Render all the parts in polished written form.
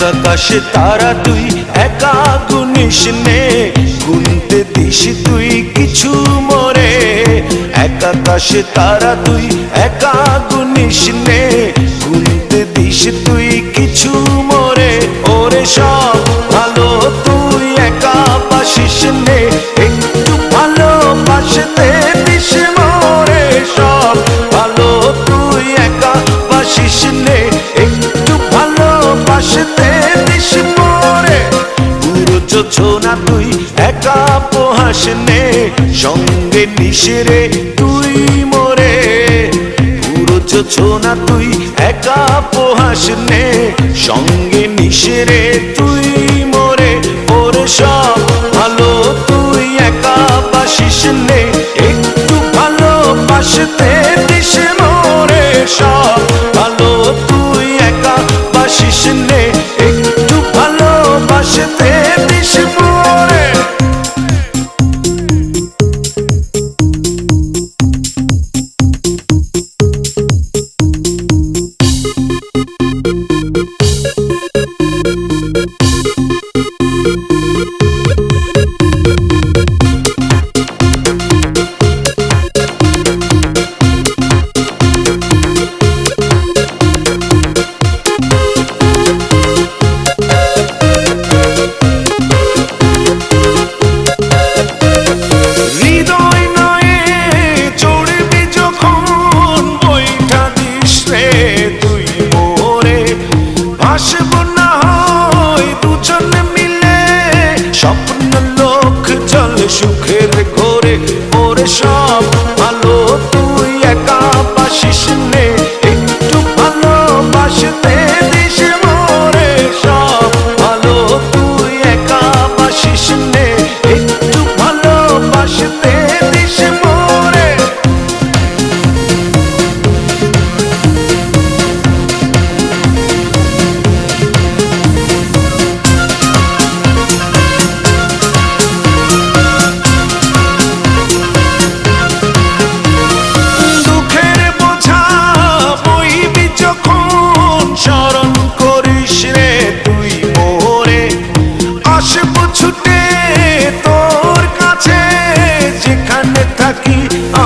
আকাশে তারা তুই একা গুনিস নে, গুনতে দিস তুই কিছু মোরে। এক আকাশে তারা তুই একা গুনিস নে, গুনতে দিস তুই কিছু মোরে। ওরে সব ভালো তুই একা বাসিস নে, একটু ভালোবাসতে দিস মোরে। সব ভালো তুই একা বাসিস নে, একটু ভালোবাসতে দিস মোরে। পুরো যোছনা তুই একা পোহাস নে, সঙ্গে নিস রে তুই মোরে। পুরো যোছনা তুই একা পোহাস নে, সঙ্গে নিস রে তুই মোরে। ওরে সব ভালো তুই একা বাসিস নে, একটু ভালোবাসতে দিস মোরে। সব ভালো তুই একা বাসিস নে, একটু ভালোবাসতে দিস মোরে। স্বপ্ন লোক চলে সুখের ঘরে। ওরে সব ভালো তুই একা বাসিস নে, একটু ভালোবাসতে দিস মোরে। সব ভালো তুই একা বাসিস নে, একটু ভালোবাসতে দিস মোরে।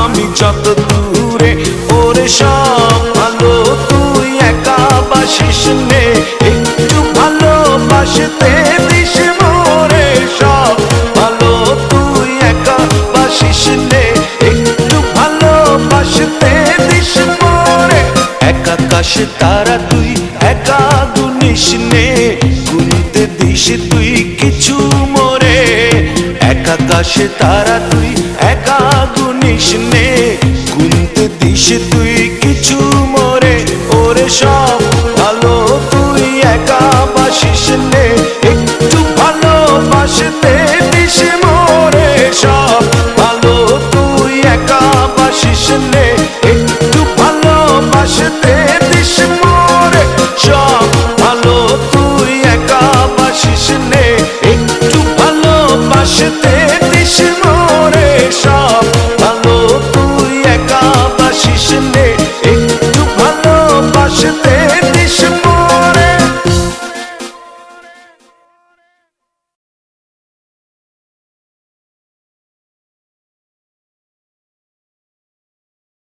আমি যত দূরে, ওরে সব ভালো তুই একা বাসিস নে, একটু ভালোবাসতে দিস মোরে। সব ভালো তুই একা বাসিস নে, একটু ভালোবাসতে দিস মোরে। এক আকাশে তারা তুই একা গুনিস নে, গুনতে দিস তুই কিছু মোরে। এক আকাশে তারা তুই একা গুনিস নে, গুনতে দিস তুই